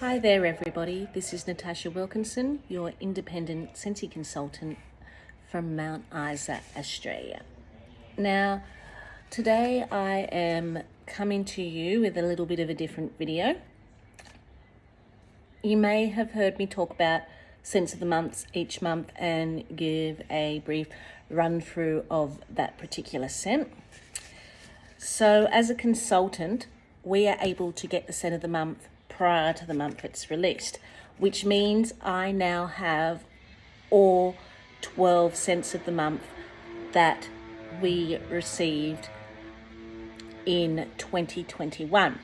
Hi there everybody, this is Natasha Wilkinson, your independent Scentsy consultant from Mount Isa, Australia. Now, today I am coming to you with a little bit of a different video. You may have heard me talk about scents of the months each month and give a brief run through of that particular scent. So as a consultant, we are able to get the scent of the month prior to the month it's released, which means I now have all 12 scents of the month that we received in 2021.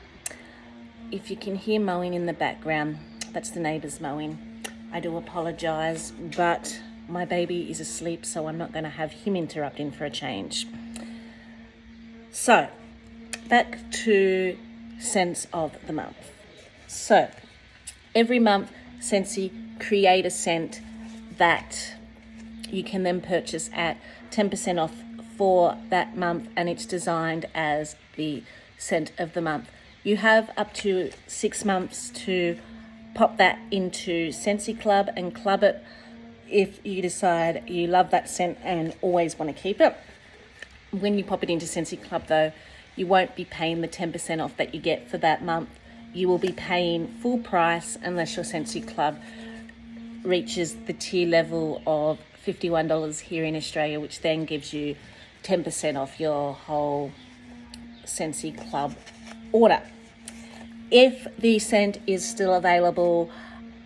If you can hear mowing in the background, that's the neighbours mowing. I do apologise, but my baby is asleep, so I'm not going to have him interrupting for a change. So, back to scents of the month. So, every month, Scentsy create a scent that you can then purchase at 10% off for that month, and it's designed as the scent of the month. You have up to 6 months to pop that into Scentsy Club and club it if you decide you love that scent and always want to keep it. When you pop it into Scentsy Club though, you won't be paying the 10% off that you get for that month. You will be paying full price unless your Scentsy Club reaches the tier level of $51 here in Australia, which then gives you 10% off your whole Scentsy Club order. If the scent is still available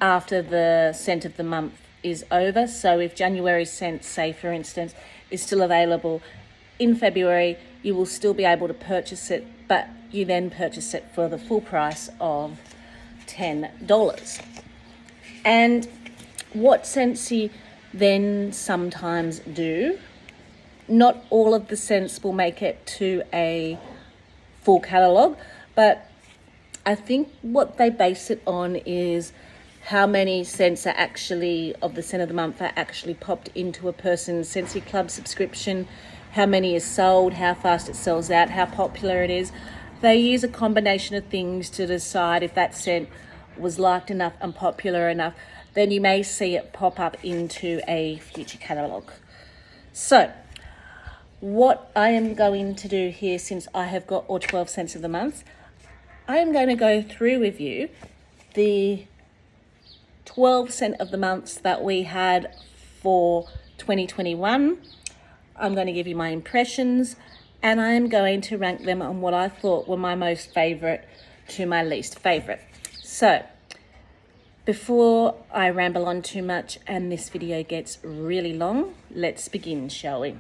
after the scent of the month is over, so if January's scent, say for instance, is still available in February, you will still be able to purchase it, but you then purchase it for the full price of $10. And what Scentsy then sometimes do, not all of the scents will make it to a full catalogue, but I think what they base it on is how many scents are actually, of the scent of the month, are actually popped into a person's Scentsy Club subscription, how many is sold, how fast it sells out, how popular it is. They use a combination of things to decide if that scent was liked enough and popular enough. Then you may see it pop up into a future catalogue. So, what I am going to do here, since I have got all 12 scents of the month, I am going to go through with you the 12 scent of the months that we had for 2021. I'm going to give you my impressions, and I am going to rank them on what I thought were my most favourite to my least favourite. So, before I ramble on too much and this video gets really long, let's begin, shall we?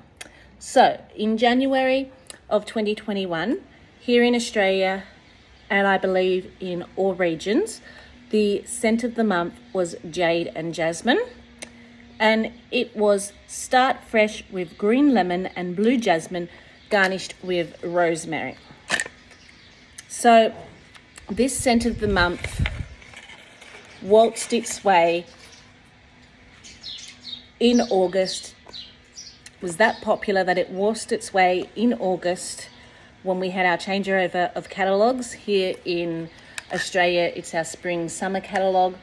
So, in January of 2021, here in Australia, and I believe in all regions, the scent of the month was Jade and Jasmine. And it was Start Fresh with green lemon and blue jasmine, garnished with rosemary. So this scent of the month waltzed its way in August. It was that popular that it waltzed its way in August when we had our changeover of catalogues. Here in Australia, it's our spring summer catalogue.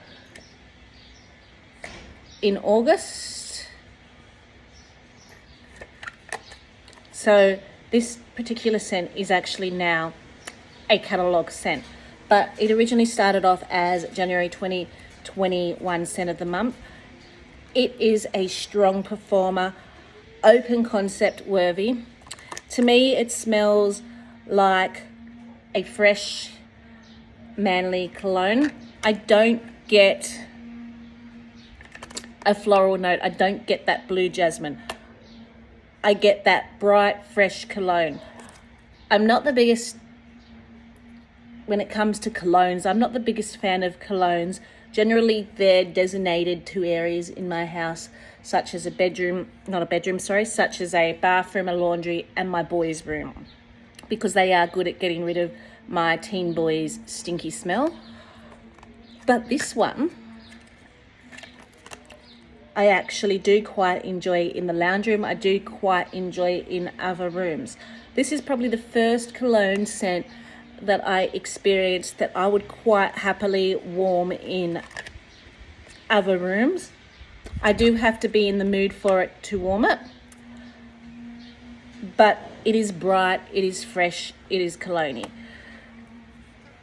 In August. So this particular scent is actually now a catalogue scent, but it originally started off as January 2021 scent of the month. It is a strong performer, open concept worthy. To me, it smells like a fresh, manly cologne. I don't get a floral note. I don't get that blue jasmine. I get that bright, fresh cologne. I'm not the biggest, when it comes to colognes, I'm not the biggest fan of colognes. Generally, they're designated to areas in my house, such as such as a bathroom, a laundry, and my boys' room, because they are good at getting rid of my teen boys' stinky smell. But this one, I actually do quite enjoy in the lounge room. I do quite enjoy in other rooms. This is probably the first cologne scent that I experienced that I would quite happily warm in other rooms. I do have to be in the mood for it to warm it, but it is bright, it is fresh, it is cologne-y.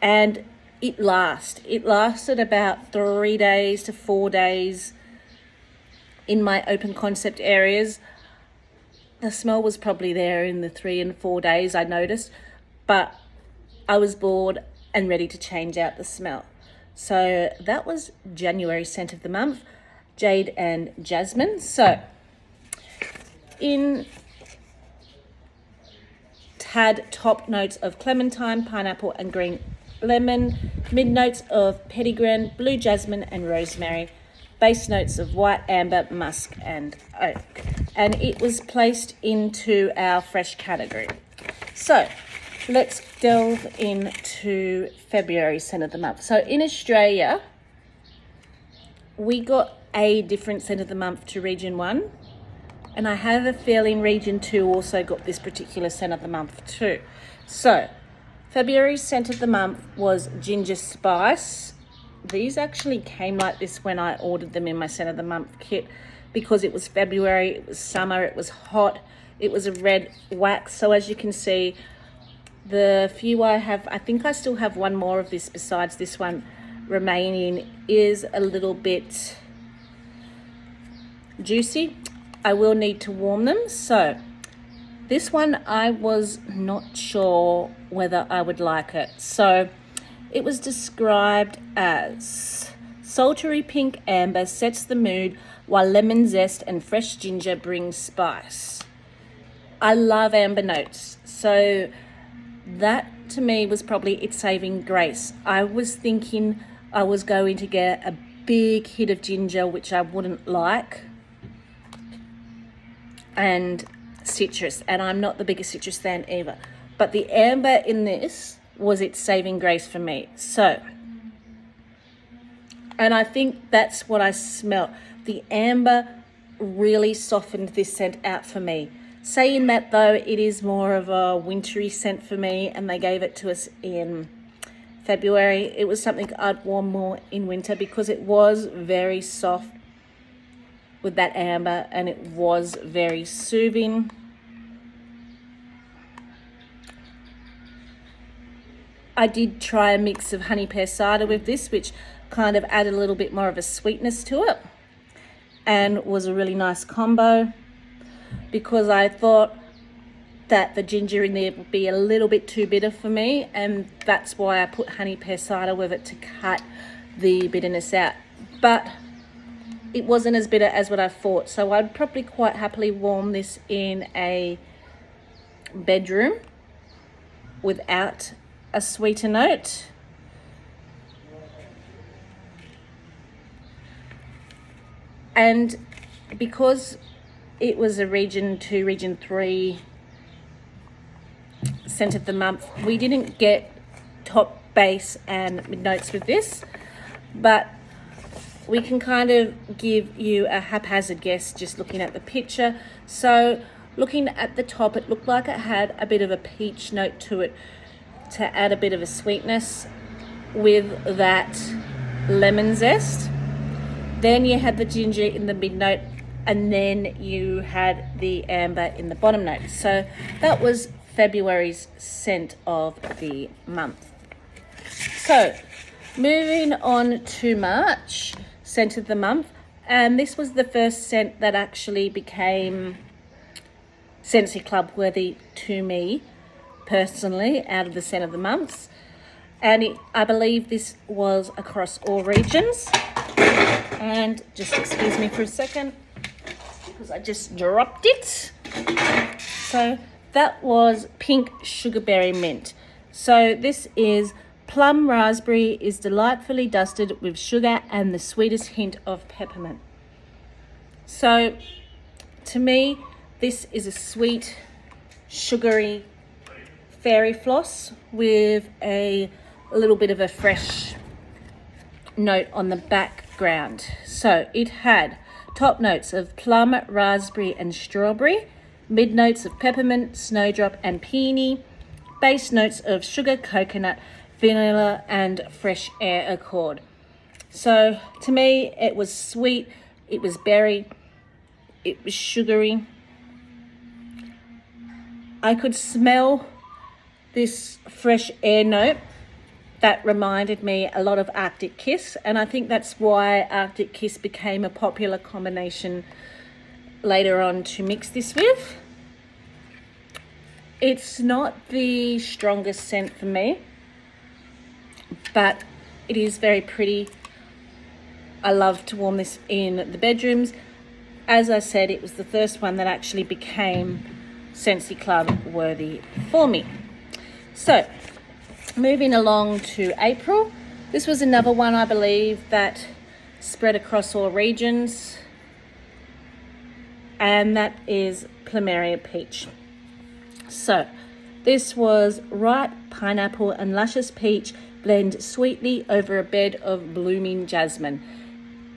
And it lasted about 3 days to 4 days in my open concept areas. The smell was probably there in the 3 and 4 days, I noticed, but I was bored and ready to change out the smell. So that was January scent of the month, Jade and Jasmine. So had top notes of clementine, pineapple and green lemon, mid notes of petitgrain, blue jasmine and rosemary, base notes of white amber, musk and oak. And it was placed into our fresh category. So let's delve into February scent of the month. So in Australia, we got a different scent of the month to region 1. And I have a feeling region 2 also got this particular scent of the month too. So February's scent of the month was ginger spice. These actually came like this when I ordered them in my scent of the month kit, because it was February, it was summer, it was hot, it was a red wax. So as you can see, the few I have, I think I still have one more of this besides this one remaining, is a little bit juicy. I will need to warm them. So this one I was not sure whether I would like it. So it was described as sultry pink amber sets the mood while lemon zest and fresh ginger brings spice. I love amber notes. So that to me was probably its saving grace. I was thinking I was going to get a big hit of ginger, which I wouldn't like, and citrus, and I'm not the biggest citrus fan either, but the amber in this was its saving grace for me. So, and I think that's what I smelt. The amber really softened this scent out for me. Saying that though, it is more of a wintry scent for me, and they gave it to us in February. It was something I'd warm more in winter because it was very soft with that amber and it was very soothing. I did try a mix of honey pear cider with this, which kind of added a little bit more of a sweetness to it and was a really nice combo, because I thought that the ginger in there would be a little bit too bitter for me, and that's why I put honey pear cider with it to cut the bitterness out. But it wasn't as bitter as what I thought, so I'd probably quite happily warm this in a bedroom without a sweeter note. And because it was a region 2, region 3 scent of the month, we didn't get top, base and mid notes with this, but we can kind of give you a haphazard guess just looking at the picture. So looking at the top, it looked like it had a bit of a peach note to it to add a bit of a sweetness with that lemon zest. Then you had the ginger in the mid note, and then you had the amber in the bottom note. So that was February's scent of the month. So moving on to March scent of the month, and this was the first scent that actually became Scentsy Club worthy to me personally out of the scent of the months, and I believe this was across all regions. And just excuse me for a second because I just dropped it. So that was pink sugarberry mint. So this is Plum Raspberry, is delightfully dusted with sugar and the sweetest hint of peppermint. So to me, this is a sweet, sugary fairy floss with a little bit of a fresh note on the background. So it had top notes of plum, raspberry and strawberry, mid notes of peppermint, snowdrop and peony, Base notes of sugar, coconut, vanilla, and fresh air accord. So to me, it was sweet, it was berry, it was sugary. I could smell this fresh air note that reminded me a lot of Arctic Kiss, and I think that's why Arctic Kiss became a popular combination later on to mix this with. It's not the strongest scent for me, but it is very pretty. I love to warm this in the bedrooms. As I said, it was the first one that actually became Scentsy Club worthy for me. So, moving along to April. This was another one, I believe, that spread across all regions, and that is Plumeria Peach. So, this was ripe pineapple and luscious peach blend sweetly over a bed of blooming jasmine.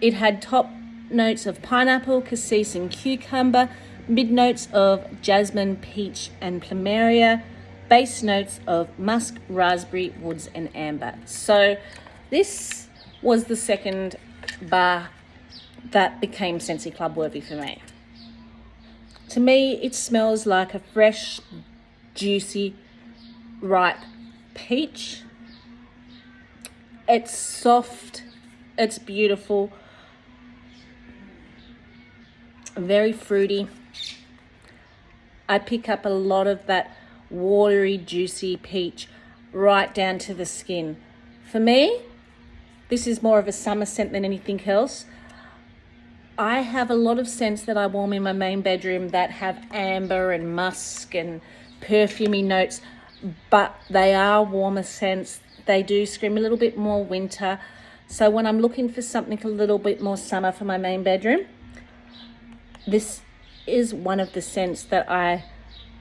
It had top notes of pineapple, cassis, and cucumber, mid notes of jasmine, peach, and plumeria, base notes of musk, raspberry, woods, and amber. So this was the second bar that became Scentsy Club worthy for me. To me, it smells like a fresh, juicy, ripe peach. It's soft, it's beautiful, very fruity. I pick up a lot of that watery, juicy peach right down to the skin. For me, this is more of a summer scent than anything else. I have a lot of scents that I warm in my main bedroom that have amber and musk and perfumey notes, but they are warmer scents. They do scream a little bit more winter. So when I'm looking for something a little bit more summer for my main bedroom, this is one of the scents that I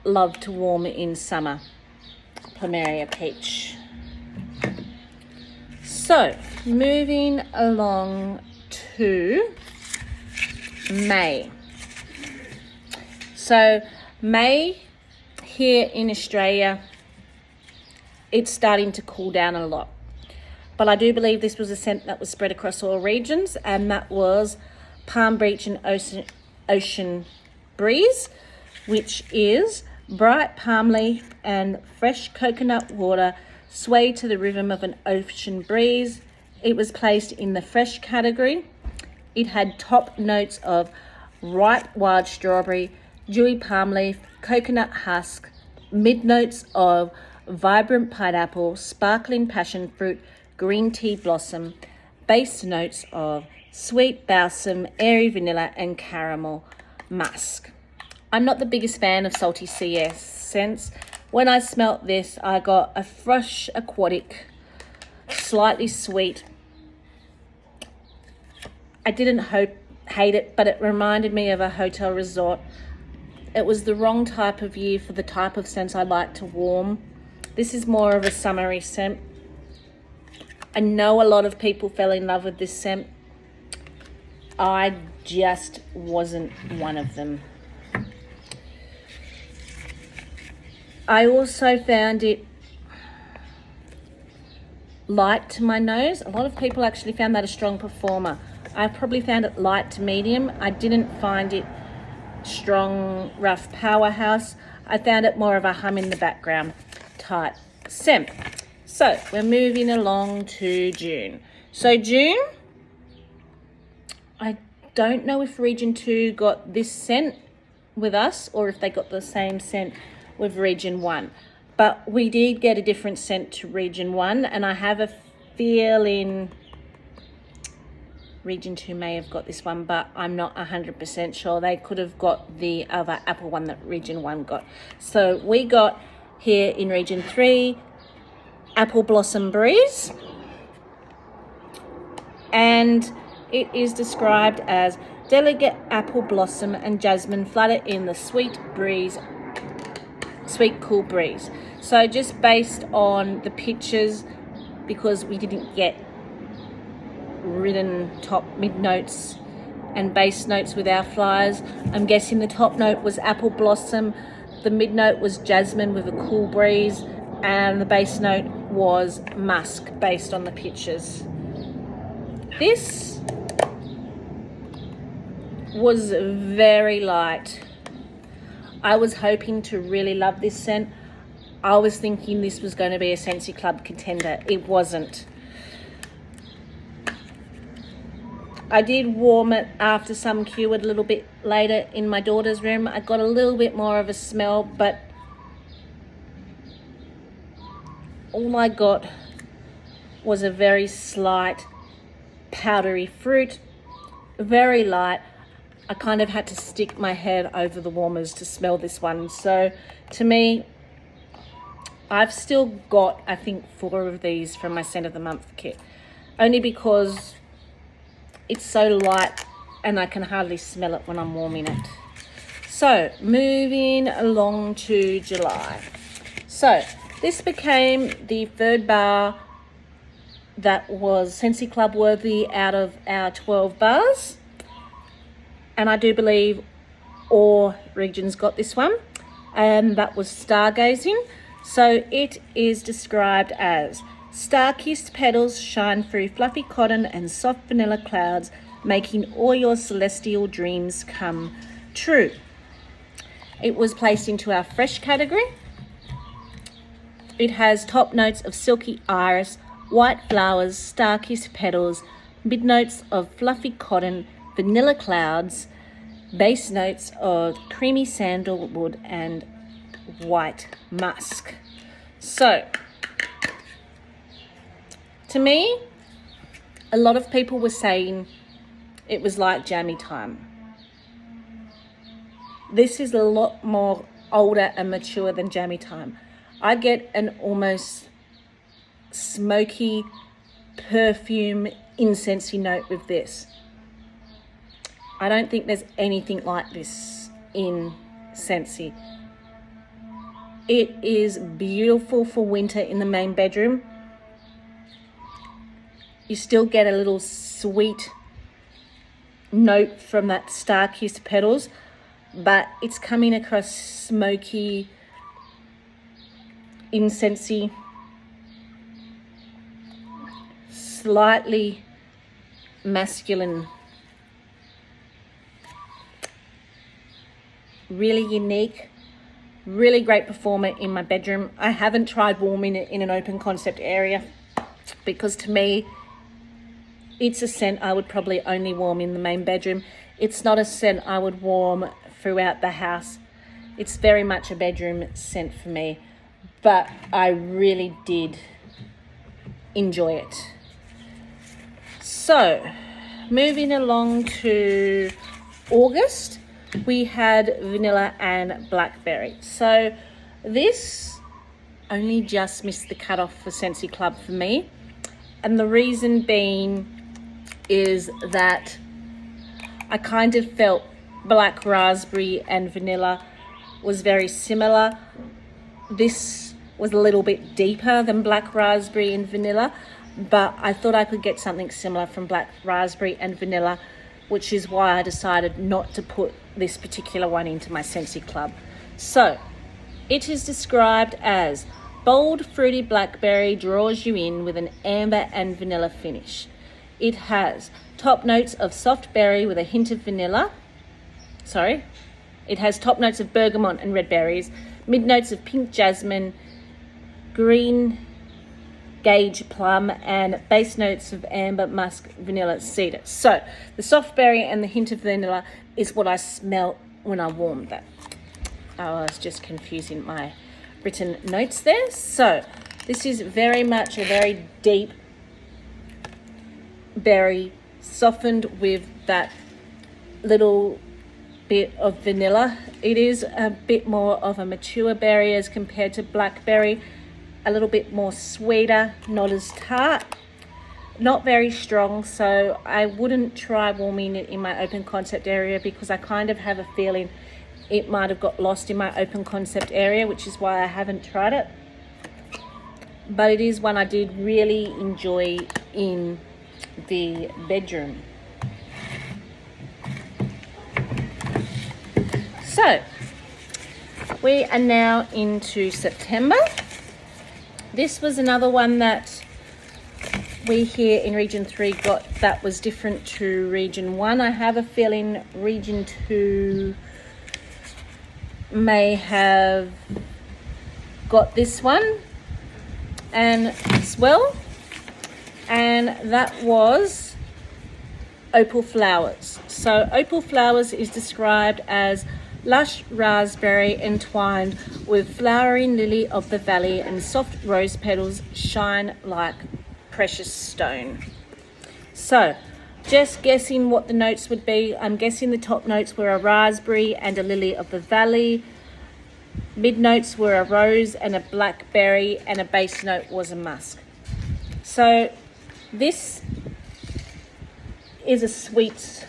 love to warm in summer. Plumeria Peach. So, moving along to May. So, May here in Australia, it's starting to cool down a lot. But I do believe this was a scent that was spread across all regions, and that was Palm Beach and Ocean Breeze, which is bright palm leaf and fresh coconut water sway to the rhythm of an ocean breeze. It was placed in the fresh category. It had top notes of ripe wild strawberry, dewy palm leaf, coconut husk, mid notes of vibrant pineapple, sparkling passion fruit, green tea blossom, base notes of sweet balsam, airy vanilla, and caramel musk. I'm not the biggest fan of salty CS scents. When I smelt this, I got a fresh, aquatic, slightly sweet. I didn't hate it, but it reminded me of a hotel resort. It was the wrong type of year for the type of scents I like to warm. This is more of a summery scent. I know a lot of people fell in love with this scent. I just wasn't one of them. I also found it light to my nose. A lot of people actually found that a strong performer. I probably found it light to medium. I didn't find it strong, rough powerhouse. I found it more of a hum in the background type scent. So we're moving along to June. So June, I don't know if Region 2 got this scent with us or if they got the same scent with Region 1. But we did get a different scent to Region 1, and I have a feeling Region 2 may have got this one, but I'm not 100% sure. They could have got the other apple one that Region 1 got. So we got here in Region 3, Apple Blossom Breeze. And it is described as delicate apple blossom and jasmine flutter in the sweet cool breeze. So just based on the pictures, because we didn't get written top, mid notes and base notes with our flyers, I'm guessing the top note was apple blossom, the mid note was jasmine with a cool breeze, and the base note was musk based on the pictures. This was very light. I was hoping to really love this scent. I was thinking this was going to be a Scentsy Club contender. It wasn't. I did warm it after some cured a little bit later in my daughter's room. I got a little bit more of a smell, but all I got was a very slight powdery fruit, very light. I kind of had to stick my head over the warmers to smell this one. So to me, I've still got, I think, 4 of these from my Scent of the Month kit, only because it's so light and I can hardly smell it when I'm warming it. So moving along to July. So this became the 3rd bar that was Scentsy Club worthy out of our 12 bars. And I do believe all regions got this one. And that was Stargazing. So it is described as star-kissed petals shine through fluffy cotton and soft vanilla clouds, making all your celestial dreams come true. It was placed into our fresh category. It has top notes of silky iris, white flowers, star-kissed petals, mid notes of fluffy cotton, vanilla clouds, base notes of creamy sandalwood and white musk. So, to me, a lot of people were saying it was like jammy time. This is a lot more older and mature than jammy time. I get an almost smoky perfume incensey note with this. I don't think there's anything like this in Scentsy. It is beautiful for winter in the main bedroom. You still get a little sweet note from that star-kissed petals, but it's coming across smoky, incensey, slightly masculine. Really unique, really great performer in my bedroom. I haven't tried warming it in an open concept area because to me, it's a scent I would probably only warm in the main bedroom. It's not a scent I would warm throughout the house. It's very much a bedroom scent for me, but I really did enjoy it. So, moving along to August, we had vanilla and blackberry. So this only just missed the cutoff for Scentsy Club for me. And the reason being is that I kind of felt black raspberry and vanilla was very similar. This was a little bit deeper than black raspberry and vanilla, but I thought I could get something similar from black raspberry and vanilla, which is why I decided not to put this particular one into my Scentsy Club. So, it is described as bold, fruity blackberry draws you in with an amber and vanilla finish. It has top notes of soft berry with a hint of vanilla. It has top notes of bergamot and red berries, mid notes of pink jasmine, green gauge plum, and base notes of amber, musk, vanilla, cedar. So the soft berry and the hint of vanilla is what I smelled when I warmed that. I was just confusing my written notes there. So this is very much a very deep berry, softened with that little bit of vanilla. It is a bit more of a mature berry as compared to blackberry. A little bit more sweeter, not as tart, not very strong, so I wouldn't try warming it in my open concept area because I kind of have a feeling it might have got lost in my open concept area, which is why I haven't tried it. But it is one I did really enjoy in the bedroom. So we are now into September. this was another one that we here in Region 3 got that was different to Region 1. I have a feeling Region 2 may have got this one and as well, and that was Opal Flowers. So Opal Flowers is described as lush raspberry entwined with flowering lily of the valley, and soft rose petals shine like precious stone. So just guessing what the notes would be. I'm guessing the top notes were a raspberry and a lily of the valley. Mid notes were a rose and a blackberry, and a base note was a musk. So this is a sweet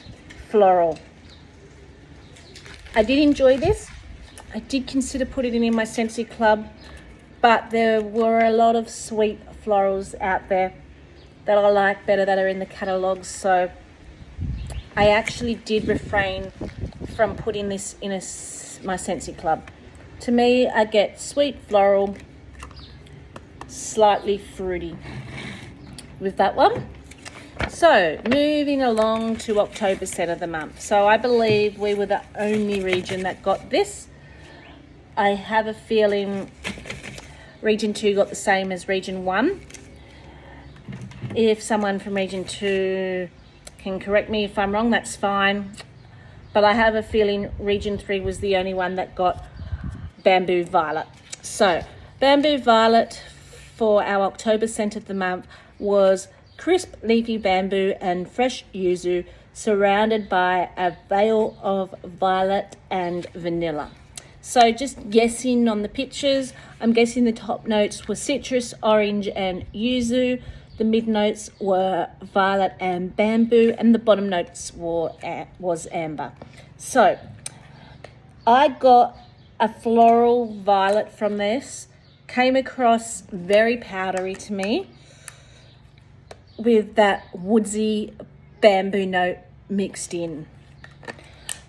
floral. I did enjoy this. I did consider putting it in my Scentsy Club, but there were a lot of sweet florals out there that I like better that are in the catalogues, so I actually did refrain from putting this in my Scentsy Club. To me, I get sweet floral, slightly fruity with that one. So moving along to October scent of the month. So I believe we were the only region that got this. I have a feeling Region 2 got the same as Region 1. If someone from Region 2 can correct me if I'm wrong, that's fine. But I have a feeling Region 3 was the only one that got Bamboo Violet. So Bamboo Violet for our October scent of the month was crisp leafy bamboo and fresh yuzu, surrounded by a veil of violet and vanilla. So just guessing on the pictures, I'm guessing the top notes were citrus, orange and yuzu. The mid notes were violet and bamboo, and the bottom notes was amber. So I got a floral violet from this. Came across very powdery to me, with that woodsy bamboo note mixed in.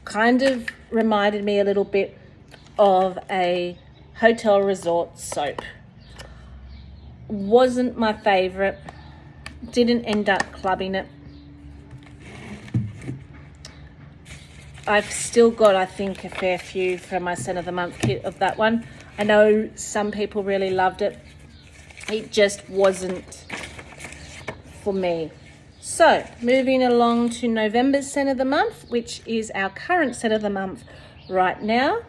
Kind of reminded me a little bit of a hotel resort soap. Wasn't my favourite. Didn't end up clubbing it. I've still got, I think, a fair few from my scent of the month kit of that one. I know some people really loved it. It just wasn't for me. So moving along to November's scent of the month, which is our current scent of the month right now,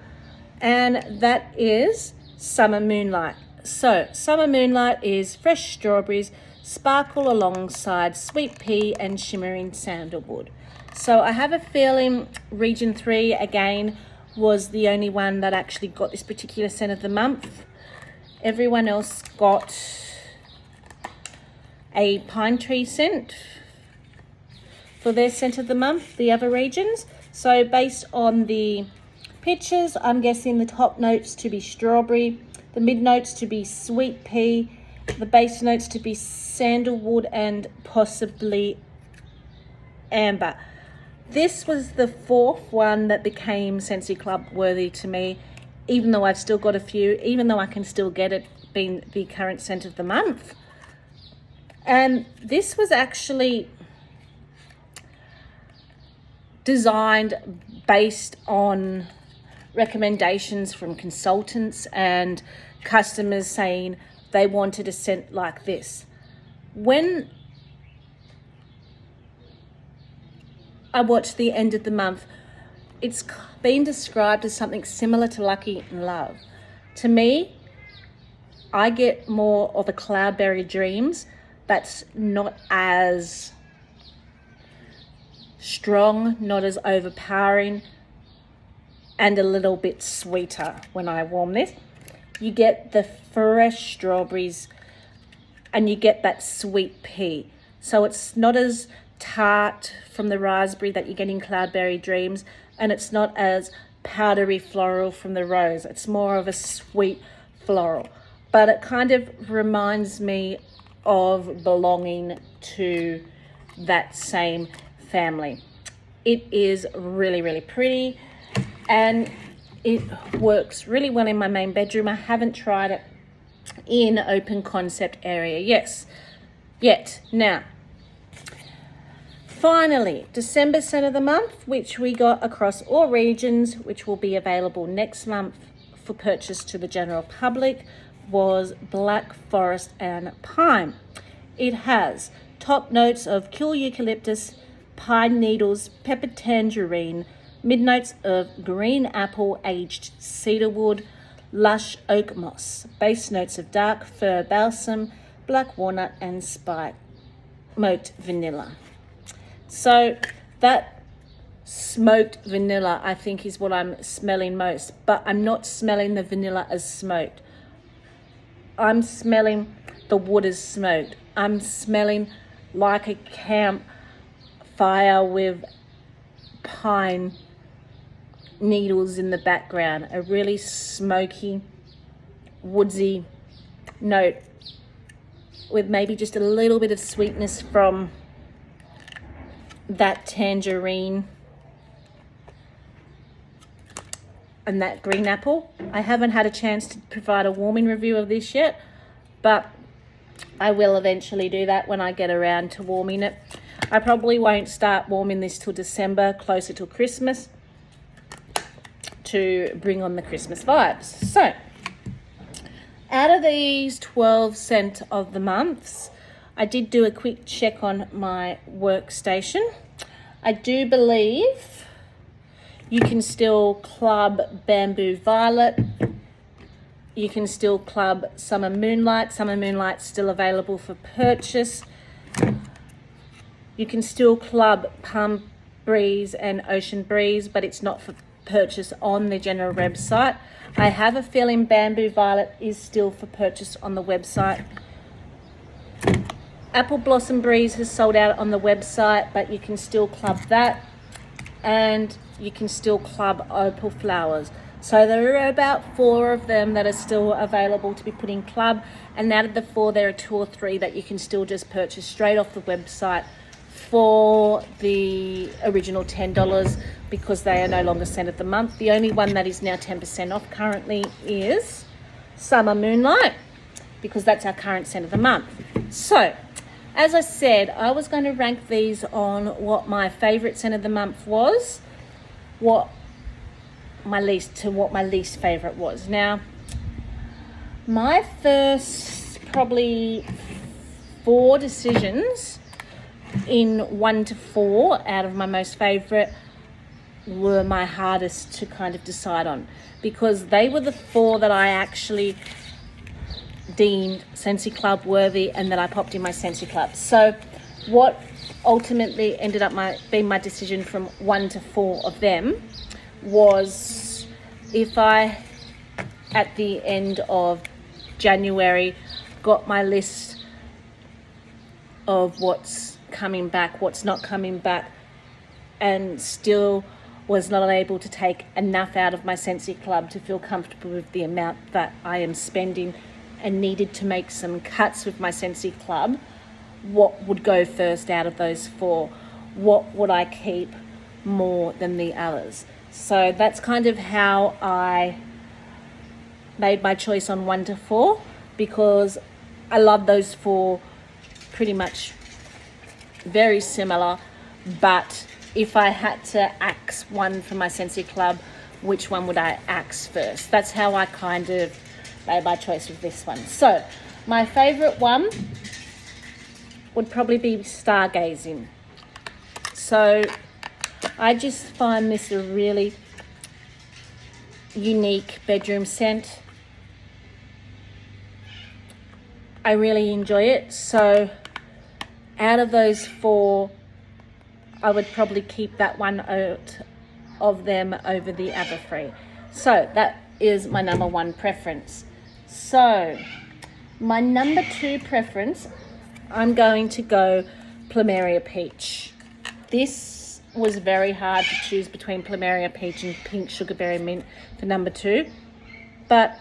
and that is Summer Moonlight. So Summer Moonlight is fresh strawberries sparkle alongside sweet pea and shimmering sandalwood. So I have a feeling Region 3 again was the only one that actually got this particular scent of the month. Everyone else got a pine tree scent for their scent of the month, the other regions. So based on the pictures, I'm guessing the top notes to be strawberry, the mid notes to be sweet pea, the base notes to be sandalwood and possibly amber. This was the fourth one that became Scentsy Club worthy to me, even though I've still got a few, even though I can still get it being the current scent of the month. And this was actually designed based on recommendations from consultants and customers saying they wanted a scent like this. When I watched the end of the month, it's been described as something similar to Lucky in Love. To me, I get more of a Cloudberry Dreams that's not as strong, not as overpowering, and a little bit sweeter when I warm this. You get the fresh strawberries and you get that sweet pea. So it's not as tart from the raspberry that you get in Cloudberry Dreams, and it's not as powdery floral from the rose. It's more of a sweet floral, but it kind of reminds me of belonging to that same family. It is really, really pretty, and it works really well in my main bedroom. I haven't tried it in open concept area. Yes, yet. Now, finally, December scent of the month, which we got across all regions, which will be available next month for purchase to the general public, was Black Forest and Pine. It has top notes of cool eucalyptus, pine needles, pepper tangerine, mid notes of green apple aged cedarwood, lush oak moss, base notes of dark fir balsam, black walnut and smoked vanilla. So that smoked vanilla, I think, is what I'm smelling most, but I'm not smelling the vanilla as smoked. I'm smelling the wood as smoked. I'm smelling like a campfire with pine needles in the background, a really smoky, woodsy note with maybe just a little bit of sweetness from that tangerine and that green apple. I haven't had a chance to provide a warming review of this yet, but I will eventually do that when I get around to warming it. I probably won't start warming this till December, closer to Christmas, to bring on the Christmas vibes. So, out of these 12 scent of the months, I did do a quick check on my workstation. I do believe you can still club Bamboo Violet. You can still club Summer Moonlight. Summer Moonlight's still available for purchase. You can still club Palm Breeze and Ocean Breeze, but it's not for purchase on the general website. I have a feeling Bamboo Violet is still for purchase on the website. Apple Blossom Breeze has sold out on the website, but you can still club that, and you can still club Opal Flowers. So there are about 4 of them that are still available to be put in club, and out of the 4 there are 2 or 3 that you can still just purchase straight off the website for the original $10, because they are no longer scent of the month. The only one that is now 10% off currently is Summer Moonlight, because that's our current scent of the month. So, as I said, I was going to rank these on what my favourite scent of the month was, what my least favourite was. Now, my first probably 4 decisions in 1 to 4 out of my most favourite were my hardest to kind of decide on, because they were the 4 that I actually deemed Scentsy Club worthy and that I popped in my Scentsy Club. So what ultimately ended up being my decision from 1 to 4 of them was, if I, at the end of January, got my list of what's coming back, what's not coming back, and still was not able to take enough out of my Scentsy Club to feel comfortable with the amount that I am spending, and needed to make some cuts with my Scentsy Club, what would go first out of those 4? What would I keep more than the others? So that's kind of how I made my choice on 1 to 4, because I love those 4 pretty much very similar, but if I had to axe one for my Scentsy Club, which one would I axe first? That's how I kind of made my choice with this one. So my favourite one would probably be Stargazing. So I just find this a really unique bedroom scent. I really enjoy it. So out of those 4, I would probably keep that one out of them over the other 3. So that is my number 1 preference. So my number 2 preference, I'm going to go Plumeria Peach. This was very hard to choose between Plumeria Peach and Pink Sugarberry Mint for number 2, but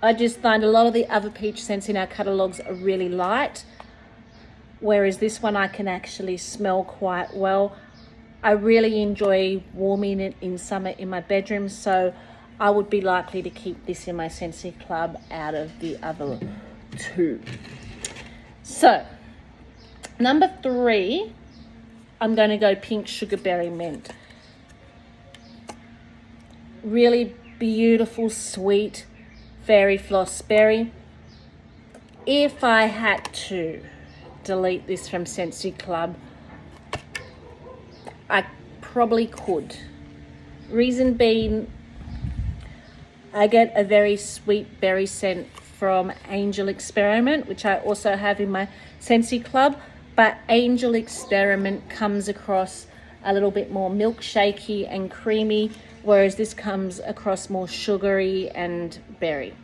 I just find a lot of the other peach scents in our catalogues are really light, whereas this one I can actually smell quite well. I really enjoy warming it in summer in my bedroom, so I would be likely to keep this in my Scentsy Club out of the other two. So, number 3, I'm going to go Pink Sugarberry Mint. Really beautiful, sweet fairy floss berry. If I had to delete this from Scentsy Club, I probably could. Reason being, I get a very sweet berry scent from Angel Experiment, which I also have in my Scentsy Club, but Angel Experiment comes across a little bit more milkshakey and creamy, whereas this comes across more sugary and berry.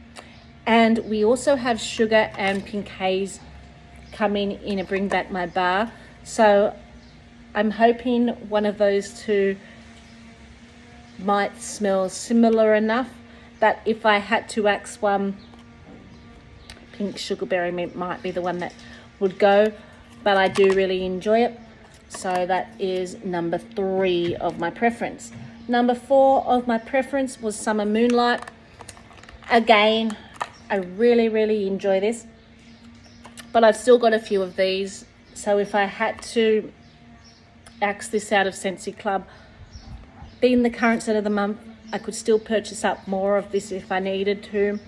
And we also have Sugar and Pink Haze coming in a Bring Back My Bar, so I'm hoping one of those two might smell similar enough that if I had to axe one, Pink Sugarberry Mint might be the one that would go, but I do really enjoy it. So that is number 3 of my preference. Number 4 of my preference was Summer Moonlight. Again, I really enjoy this, but I've still got a few of these. So if I had to axe this out of Scentsy Club, being the current scent of the month, I could still purchase up more of this if I needed to.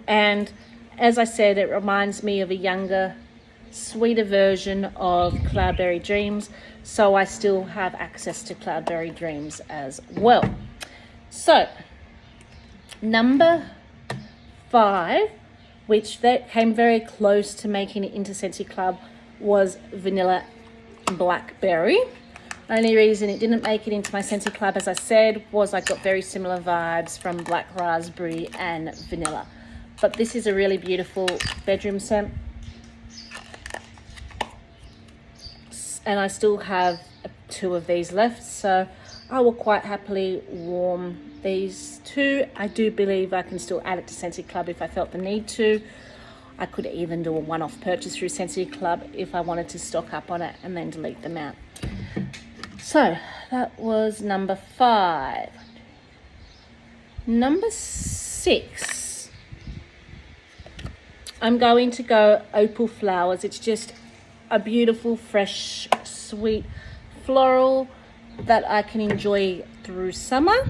And as I said, it reminds me of a younger, sweeter version of Cloudberry Dreams, so I still have access to Cloudberry Dreams as well. So, number 5, which that came very close to making it into Scentsy Club, was Vanilla Blackberry. Only reason it didn't make it into my Scentsy Club, as I said, was I got very similar vibes from Black Raspberry and Vanilla. But this is a really beautiful bedroom scent. And I still have 2 of these left, so I will quite happily warm these 2. I do believe I can still add it to Scentsy Club if I felt the need to. I could even do a one-off purchase through Scentsy Club if I wanted to stock up on it and then delete them out. So that was number 5. Number 6, I'm going to go Opal Flowers. It's just a beautiful, fresh, sweet floral that I can enjoy through summer.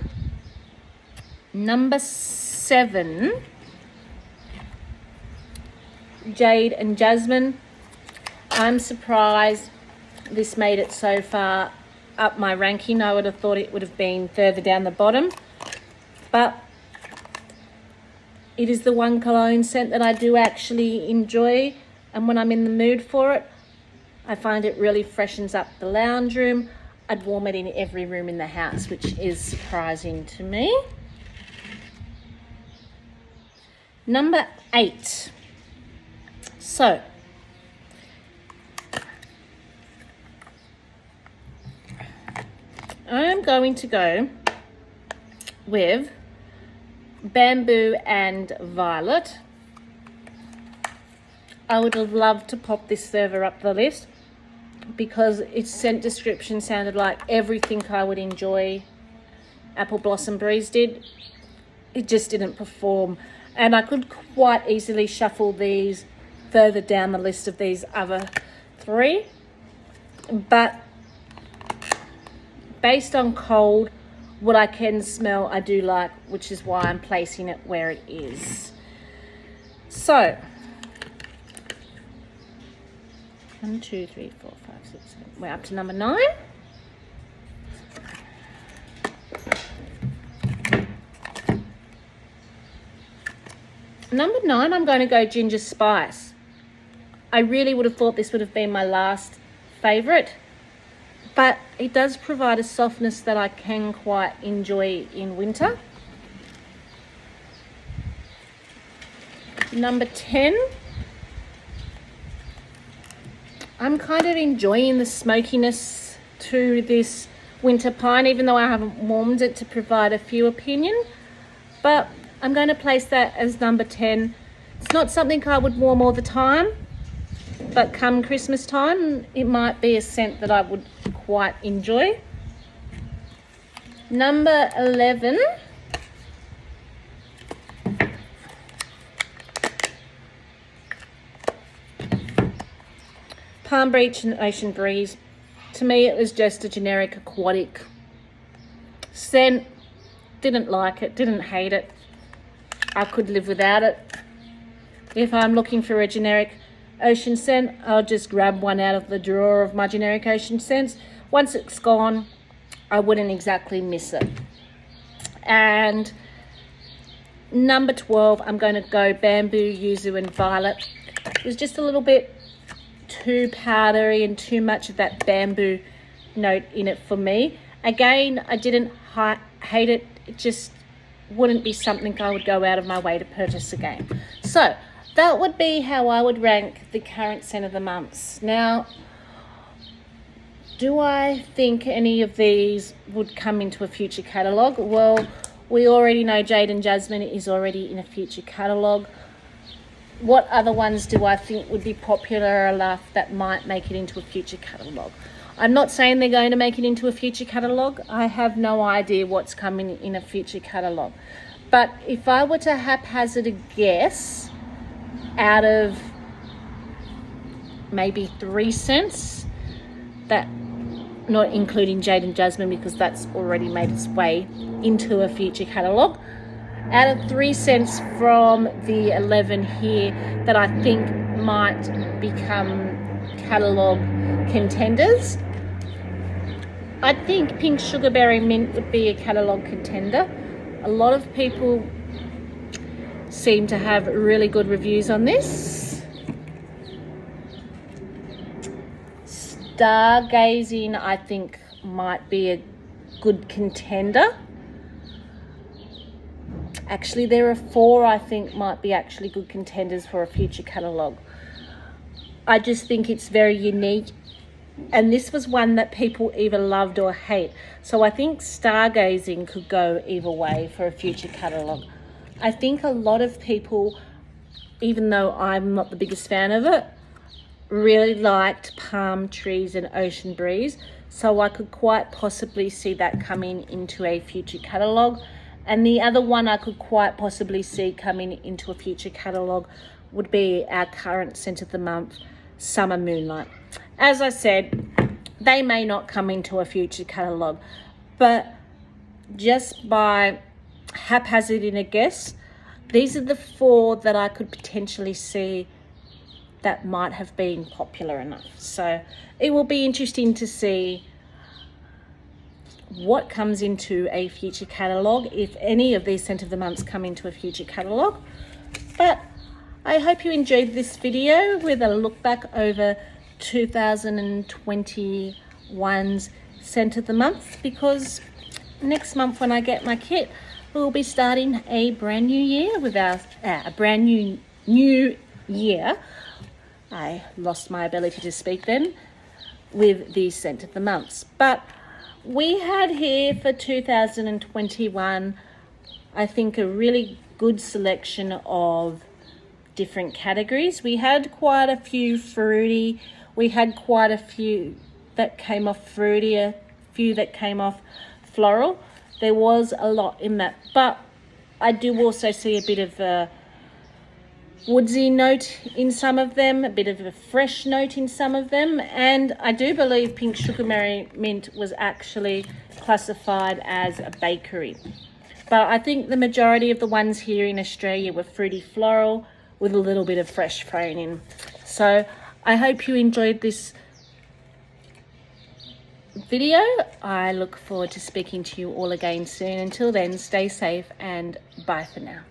Number 7, Jade and Jasmine. I'm surprised this made it so far up my ranking. I would have thought it would have been further down the bottom, but it is the one cologne scent that I do actually enjoy, and when I'm in the mood for it, I find it really freshens up the lounge room. I'd warm it in every room in the house, which is surprising to me. Number 8. So, I'm going to go with Bamboo and Violet. I would have loved to pop this further up the list because its scent description sounded like everything I would enjoy Apple Blossom Breeze did. It just didn't perform, and I could quite easily shuffle these further down the list of these other 3, but based on cold, what I can smell I do like, which is why I'm placing it where it is. So 1, 2, 3, 4, 5, 6, 7. We're up to number 9. Number 9, I'm going to go Ginger Spice. I really would have thought this would have been my last favourite, but it does provide a softness that I can quite enjoy in winter. Number 10, I'm kind of enjoying the smokiness to this winter pine, even though I haven't warmed it to provide a few opinion, but I'm going to place that as number 10. It's not something I would warm all the time, but come Christmas time, it might be a scent that I would quite enjoy. Number 11. Palm Beach and Ocean Breeze. To me, it was just a generic aquatic scent. Didn't like it, didn't hate it. I could live without it. If I'm looking for a generic ocean scent, I'll just grab one out of the drawer of my generic ocean scents. Once it's gone, I wouldn't exactly miss it. And number 12, I'm going to go Bamboo, Yuzu and Violet. It was just a little bit too powdery and too much of that bamboo note in it for me. Again, I didn't hate it. It just wouldn't be something I would go out of my way to purchase again. So that would be how I would rank the current scent of the months. Now, do I think any of these would come into a future catalogue? Well, we already know Jade and Jasmine is already in a future catalogue. What other ones do I think would be popular enough that might make it into a future catalogue? I'm not saying they're going to make it into a future catalogue. I have no idea what's coming in a future catalogue. But if I were to haphazard a guess, out of maybe 3 scents, that, not including Jade and Jasmine because that's already made its way into a future catalogue, out of 3 scents from the 11 here that I think might become catalogue contenders, I think Pink Sugarberry Mint would be a catalogue contender. A lot of people seem to have really good reviews on this. Stargazing, I think, might be a good contender. Actually, there are 4 I think might be actually good contenders for a future catalogue. I just think it's very unique. And this was one that people either loved or hate. So I think Stargazing could go either way for a future catalogue. I think a lot of people, even though I'm not the biggest fan of it, really liked Palm Trees and Ocean Breeze. So I could quite possibly see that coming into a future catalogue. And the other one I could quite possibly see coming into a future catalogue would be our current scent of the month, Summer Moonlight. As I said, they may not come into a future catalogue, but just by haphazarding a guess, these are the 4 that I could potentially see that might have been popular enough. So it will be interesting to see what comes into a future catalogue, if any of these scent of the months come into a future catalogue. But I hope you enjoyed this video with a look back over 2021's scent of the month, because next month when I get my kit, we'll be starting a brand new year with our new year. I lost my ability to speak then, with the scent of the months. But we had here for 2021, I think, a really good selection of different categories. We had quite a few fruity, we had quite a few that came off fruity, a few that came off floral. There was a lot in that, but I do also see a bit of a woodsy note in some of them, a bit of a fresh note in some of them, and I do believe Pink Sugarberry Mint was actually classified as a bakery. But I think the majority of the ones here in Australia were fruity floral with a little bit of fresh thrown in. So I hope you enjoyed this video. I look forward to speaking to you all again soon. Until then, stay safe and bye for now.